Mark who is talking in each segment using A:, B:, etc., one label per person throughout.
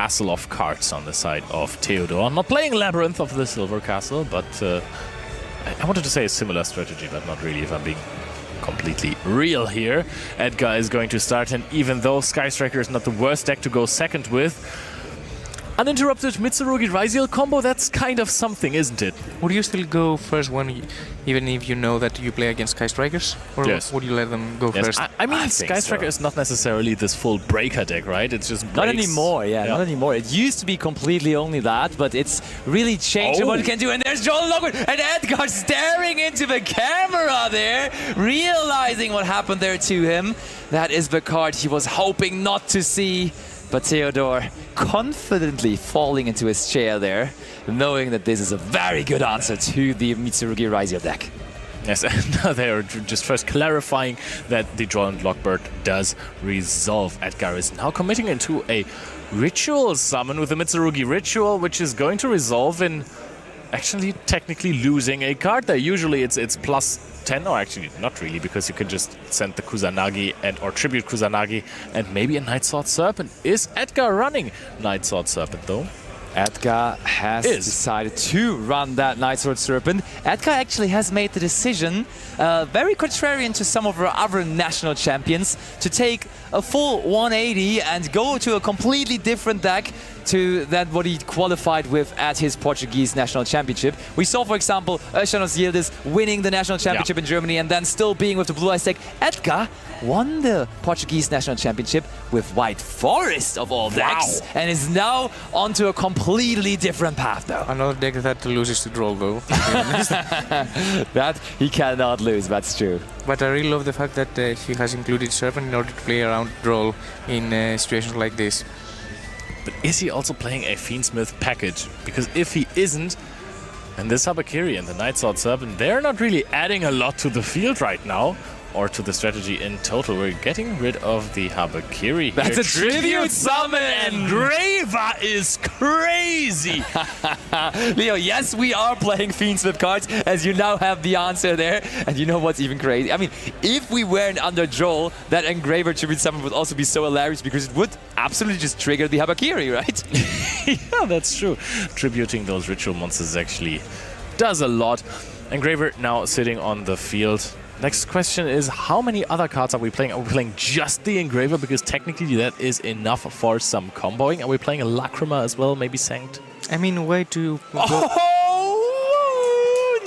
A: castle of cards on the side of Teodor. Not playing Labyrinth of the Silver Castle, but I wanted to say a similar strategy, but not really, if I'm being completely real here. Edgar is going to start, and even though Sky Striker is not the worst deck to go second with, uninterrupted MITSURUGI RYZEAL combo, that's kind of something, isn't it?
B: Would you still go first one, even if you know that you play against Sky Strikers? Or
A: yes.
B: Would you let them go first?
A: I mean, Sky Striker is not necessarily this full breaker deck, right? It's just breaks.
C: Not anymore, not anymore. It used to be completely only that, but it's really changed what it can do. And there's Joel Lockwood and Edgar staring into the camera there, realizing what happened there to him. That is the card he was hoping not to see. But Teodor confidently falling into his chair there, knowing that this is a very good answer to the MITSURUGI RYZEAL deck.
A: Yes, and they are just first clarifying that the Draw and Lockbird does resolve. Edgar is now committing into a ritual summon with the MITSURUGI Ritual, which is going to resolve in actually technically losing a card there. Usually it's plus 10, or actually not really, because you can just send the Kusanagi or tribute Kusanagi and maybe a Night Sword Serpent. Is Edgar running Night Sword Serpent though?
C: Edgar has decided to run that Night Sword Serpent. Edgar actually has made the decision, very contrarian to some of our other national champions, to take a full 180 and go to a completely different deck to that what he qualified with at his Portuguese national championship. We saw, for example, Öcanos Yildiz winning the national championship in Germany and then still being with the Blue Eyes deck. Edgar won the Portuguese national championship with White Forest of all decks and is now onto a completely different path though.
B: Another deck that loses to Droll though.
C: That he cannot lose, that's true.
B: But I really love the fact that he has included Serpent in order to play around Droll in situations like this.
A: But is he also playing a Fiendsmith package? Because if he isn't, and this Habakiri and the Night Sword Serpent, they're not really adding a lot to the field right now, or to the strategy in total. We're getting rid of the Habakiri.
C: That's a tribute summon,
A: and Grava is crazy.
C: Leo, yes, we are playing Fiendsmith cards, as you now have the answer there. And you know what's even crazy? I mean, if we weren't under Joel, that Engraver tribute summon would also be so hilarious because it would absolutely just trigger the Habakiri, right?
A: Yeah, that's true. Tributing those ritual monsters actually does a lot. Engraver now sitting on the field. Next question is, how many other cards are we playing? Are we playing just the Engraver? Because technically that is enough for some comboing. Are we playing a Lacrima as well, maybe Sanct?
B: I mean, way to...
C: Oh!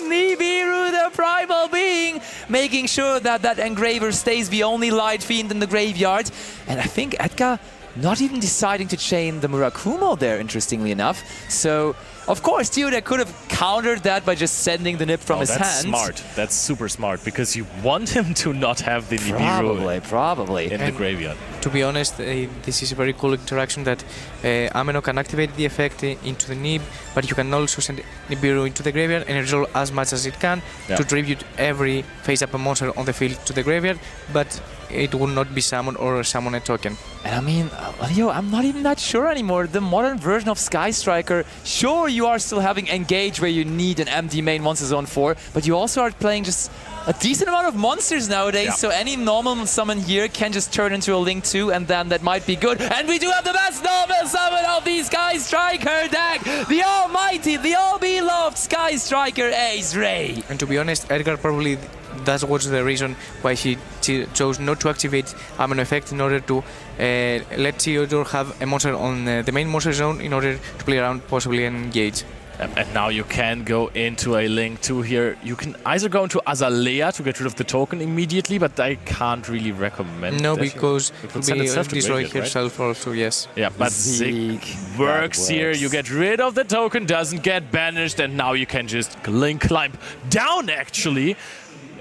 C: Nibiru, the primal being, making sure that that Engraver stays the only light fiend in the graveyard. And I think Edgar not even deciding to chain the Murakumo there, interestingly enough. So, of course, Teodor could have countered that by just sending the Nib from his hand.
A: That's smart. That's super smart, because you want him to not have the Nibiru
C: probably
A: in the graveyard.
B: To be honest, this is a very cool interaction that Ameno can activate the effect into the Nib, but you can also send Nibiru into the graveyard and resolve as much as it can to tribute every face-up monster on the field to the graveyard, but it will not be summoned or summon a token.
C: And I mean, Leo, I'm not even that sure anymore. The modern version of Sky Striker, sure, you are still having Engage where you need an empty main monster zone for, but you also are playing just a decent amount of monsters nowadays, so any normal summon here can just turn into a Link 2, and then that might be good. And we do have the best normal summon of the Sky Striker deck! The almighty, the all-beloved Sky Striker Ace Ray!
B: And to be honest, Edgar probably that was the reason why he chose not to activate Ameno effect in order to let Teodor have a monster on the main monster zone in order to play around, possibly engage.
A: And now you can go into a Link 2 here. You can either go into Azalea to get rid of the token immediately, but I can't really recommend
B: No,
A: that.
B: because it will be destroy herself also, yes.
A: Yeah, but Zeke works here. You get rid of the token, doesn't get banished, and now you can just Link climb down, actually,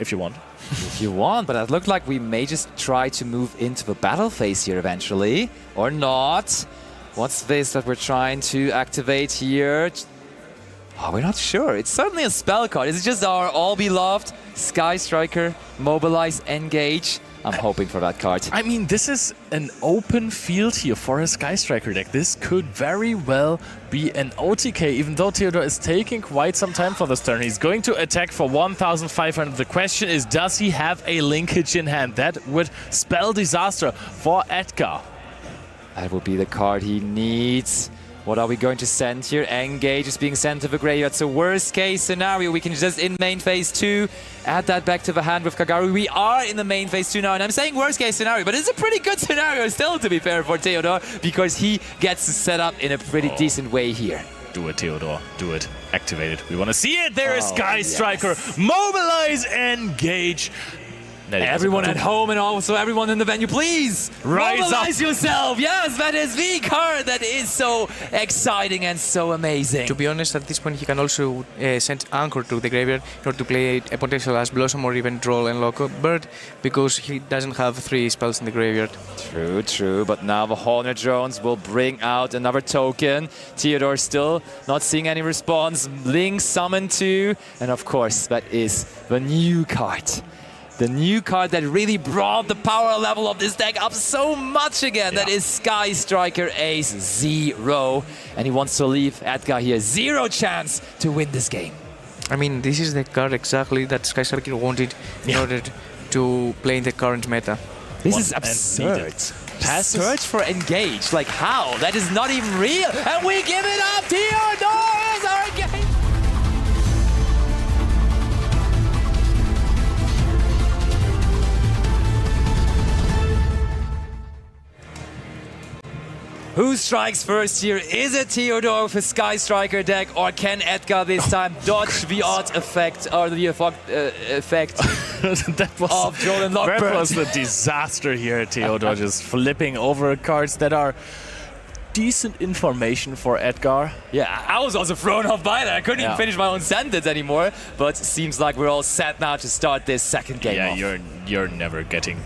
A: if you want.
C: If you want, but it looked like we may just try to move into the battle phase here eventually, or not. What's this that we're trying to activate here? Oh, we're not sure. It's certainly a spell card. Is it just our all-beloved Sky Striker, Mobilize, Engage? I'm hoping for that card.
A: I mean, this is an open field here for a Sky Striker deck. This could very well be an OTK, even though Teodor is taking quite some time for this turn. He's going to attack for 1,500. The question is, does he have a linkage in hand? That would spell disaster for Edgar.
C: That will be the card he needs. What are we going to send here? Engage is being sent to the graveyard. So worst case scenario, we can just in main phase 2 add that back to the hand with Kagaru. We are in the main phase 2 now, and I'm saying worst case scenario, but it's a pretty good scenario still, to be fair, for Teodor, because he gets set up in a pretty decent way here.
A: Do it, Teodor. Do it. Activate it. We want to see it. There is Sky Striker. Mobilize, engage.
C: Everyone at home and also everyone in the venue, please mobilize yourself. Yes, that is the card that is so exciting and so amazing.
B: To be honest, at this point, he can also send Anchor to the graveyard in order to play a potential as Blossom or even Droll and Lock Bird, because he doesn't have 3 spells in the graveyard.
C: True, true. But now the Hornet drones will bring out another token. Teodor still not seeing any response. Link summon 2, and of course, that is the new card. The new card that really brought the power level of this deck up so much again. Yeah. That is Sky Striker Ace 0. And he wants to leave Edgar here. 0 chance to win this game.
B: I mean, this is the card exactly that Sky Striker wanted in order to play in the current meta.
C: This is absurd. Search for engage. Like how? That is not even real. And we give it up. Teodor is our game. Who strikes first here? Is it Teodor with a Sky Striker deck, or can Edgar this time dodge the odd effect or the effect
A: that was,
C: of Droll and Lock Bird?
A: That was a disaster here, Teodor, just flipping over cards that are decent information for Edgar.
C: Yeah, I was also thrown off by that. I couldn't even finish my own sentence anymore. But seems like we're all set now to start this second game off.
A: You're never getting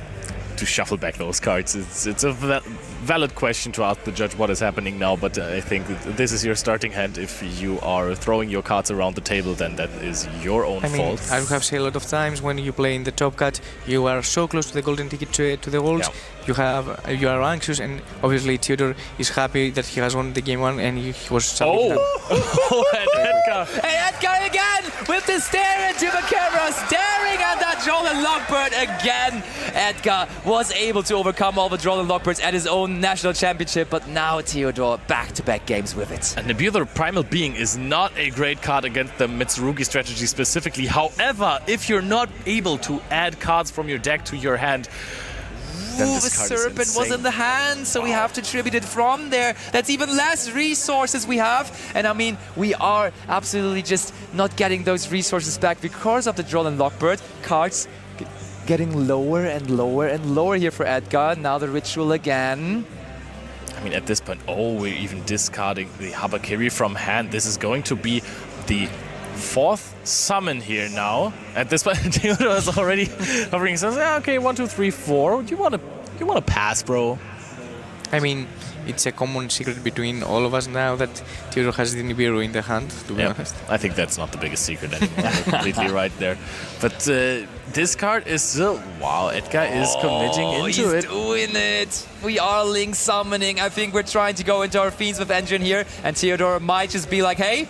A: to shuffle back those cards. It's a valid question to ask the judge what is happening now, but I think this is your starting hand. If you are throwing your cards around the table, then that is your own fault.
B: I have said a lot of times, when you play in the top cut, you are so close to the golden ticket to the worlds. Yeah. You are anxious, and obviously Teodor is happy that he has won the game 1, and he was
A: Edgar.
C: Hey, Edgar again with the stare into the camera, staring at that Droll and Lock Bird again. Edgar was able to overcome all the Droll and Lock Birds at his own national championship, but now Teodor back-to-back games with it.
A: And Nebula Primal Being is not a great card against the MITSURUGI strategy specifically. However, if you're not able to add cards from your deck to your hand, then this
C: the
A: card
C: Serpent
A: is
C: was in the hand, so we have to tribute it from there. That's even less resources we have. And I mean, we are absolutely just not getting those resources back because of the Droll and Lock Bird cards. Getting lower and lower and lower here for Edgar. Now the Ritual again.
A: I mean, at this point, we're even discarding the Habakiri from hand. This is going to be the 4th summon here now. At this point, Teodor is already hovering. Says, okay, 1, 2, 3, 4. You want to pass, bro?
B: I mean, it's a common secret between all of us now that Teodor has the Nibiru in the hand, to be honest.
A: I think that's not the biggest secret anymore. You're completely right there. But this card is still... Wow, Edgar is committing into it.
C: He's doing it. We are Link summoning. I think we're trying to go into our Fiends with Engine here. And Teodor might just be like, hey,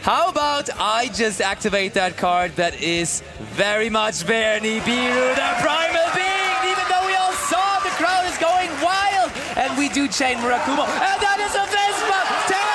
C: how about I just activate that card that is very much there, Nibiru, the Primal Being, even though we all saw the crowd is going wild. And we do chain Murakumo. And that is a Vespa!